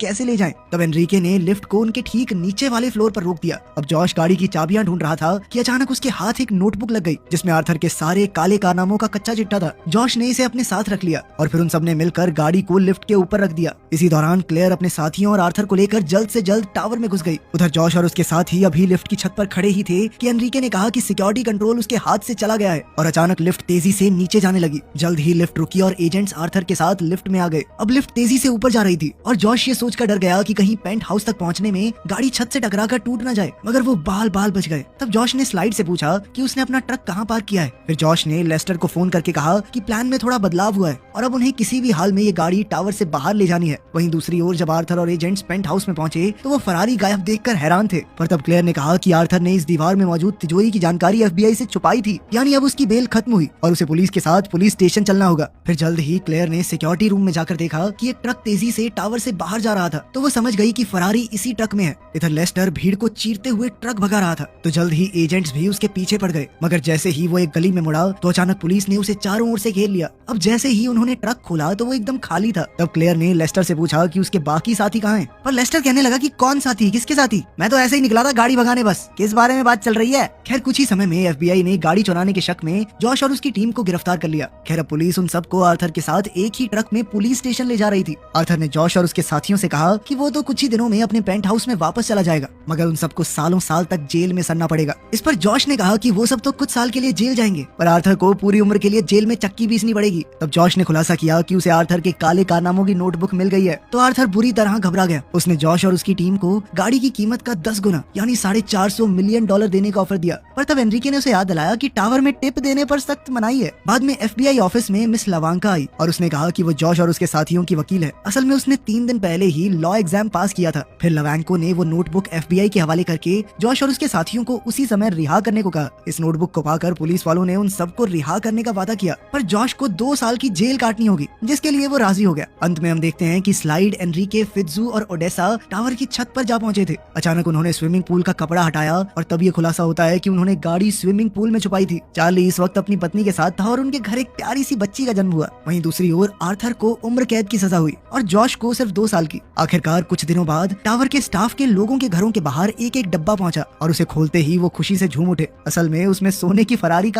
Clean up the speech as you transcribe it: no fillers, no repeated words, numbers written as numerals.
कैसे ले जाएं? तब एनरिके ने लिफ्ट को उनके ठीक नीचे वाले फ्लोर पर रोक दिया। अब जॉश गाड़ी की चाबियां ढूंढ रहा था कि अचानक उसके हाथ एक नोटबुक लग गई जिसमें आर्थर के सारे काले कारनामों का कच्चा चिट्ठा था। जॉश ने इसे अपने साथ रख लिया और फिर उन सबने मिलकर गाड़ी को लिफ्ट के ऊपर रख दिया। इसी दौरान क्लेयर अपने साथियों और आर्थर को लेकर जल्द से जल्द टावर में घुस गई। उधर जॉश और उसके साथी अभी लिफ्ट की छत पर खड़े ही थे कि एनरिके ने कहा कि सिक्योरिटी कंट्रोल उसके हाथ से चला गया है और अचानक लिफ्ट तेजी से नीचे जाने लगी। जल्द ही लिफ्ट रुकी और एजेंट्स आर्थर के साथ लिफ्ट में आ गए। अब लिफ्ट तेजी से ऊपर जा रही थी और जॉश ये सोचकर डर गया कि कहीं पेंट हाउस तक पहुंचने में गाड़ी छत से टकराकर टूट न जाए, मगर वो बाल बाल बच गए। तब जॉश ने स्लाइड से पूछा कि उसने अपना ट्रक कहाँ पार्क किया है। फिर जॉश ने लेस्टर को फोन करके कहा कि प्लान में थोड़ा बदलाव हुआ है और अब उन्हें किसी भी हाल में ये गाड़ी टावर से बाहर ले जानी है। वहीं दूसरी ओर जब आर्थर और एजेंट्स पेंट हाउस में पहुंचे तो वो फरारी गायब देखकर हैरान थे। पर तब क्लेयर ने कहा कि आर्थर ने इस दीवार में मौजूद तिजोरी की जानकारी FBI से छुपाई थी, यानी अब उसकी बेल खत्म हुई और उसे पुलिस के साथ पुलिस स्टेशन चलना होगा। फिर जल्द ही क्लेयर ने सिक्योरिटी रूम में जाकर देखा कि एक ट्रक तेजी से टावर से बाहर जा रहा था, तो वो समझ गई कि फरारी इसी ट्रक में है। इधर लेस्टर भीड़ को चीरते हुए ट्रक भगा रहा था, तो जल्द ही एजेंट्स भी उसके पीछे पड़ गए। मगर जैसे ही वो एक गली में मुड़ा तो अचानक पुलिस ने उसे चारों ओर से घेर लिया। अब जैसे ही उन्होंने ट्रक खोला तो वो एकदम खाली था। तब क्लेयर ने लेस्टर से पूछा कि उसके बाकी साथी कहाँ हैं? पर लेस्टर कहने लगा कि कौन साथी, किसके साथी? मैं तो ऐसे ही निकला था गाड़ी भगाने, बस किस बारे में बात चल रही है? खैर कुछ ही समय में FBI ने गाड़ी चुराने के शक में जॉश और उसकी टीम को गिरफ्तार कर लिया। खैर अब पुलिस उन सबको आर्थर के साथ एक ही ट्रक में पुलिस स्टेशन ले जा रही थी। आर्थर ने जॉश और उसके साथियों से कहा कि वो तो कुछ ही दिनों में अपने पेंट हाउस में वापस चला जाएगा, मगर उन सबको सालों साल तक जेल में सड़ना पड़ेगा। इस पर जॉश ने कहा कि वो सब तो कुछ साल के लिए जेल जाएंगे, पर आर्थर को पूरी उम्र के लिए जेल में चक्की पीसनी पड़ेगी। तब जॉश ने खुलासा किया कि उसे आर्थर के काले कारनामों की नोटबुक मिल गई है। तो आर्थर बुरी तरह घबरा गया। उसने जॉश और उसकी टीम को गाड़ी की कीमत का 10 गुना यानी $450 मिलियन देने का ऑफर दिया। पर तब एनरिके ने उसे याद दिलाया कि टावर में टिप देने पर सख्त मनाही है। बाद में FBI ऑफिस में मिस लवांका आई और उसने कहा कि वो जॉश और उसके साथियों की वकील है। असल में उसने 3 दिन पहले ही लॉ एग्जाम पास किया था। फिर लवांको ने वो नोटबुक FBI के हवाले करके जॉश और उसके साथियों को उसी समय रिहा करने को कहा। इस नोटबुक को पाकर पुलिस वालों ने उन सबको रिहा करने का वादा किया, पर जॉश को 2 साल की जेल काटनी होगी, जिसके लिए वो राजी हो गया। अंत में हम देखते हैं कि स्लाइड, एनरिके, फित्जू और ओडेसा टावर की छत पर जा पहुंचे थे। अचानक उन्होंने स्विमिंग पूल का कपड़ा हटाया और तब ये खुलासा होता है कि उन्होंने गाड़ी स्विमिंग पूल में छुपाई थी। चार्ली इस वक्त अपनी पत्नी के साथ था और उनके घर एक प्यारी सी बच्ची का जन्म हुआ। वहीं दूसरी ओर आर्थर को उम्र कैद की सजा हुई और जॉश को सिर्फ 2 साल की। आखिरकार कुछ दिनों बाद टावर के स्टाफ के लोगों के घरों के बाहर एक एक डब्बा पहुंचा और उसे खोलते ही वो खुशी से झूम उठे। असल में उसमें सोने की फरारी का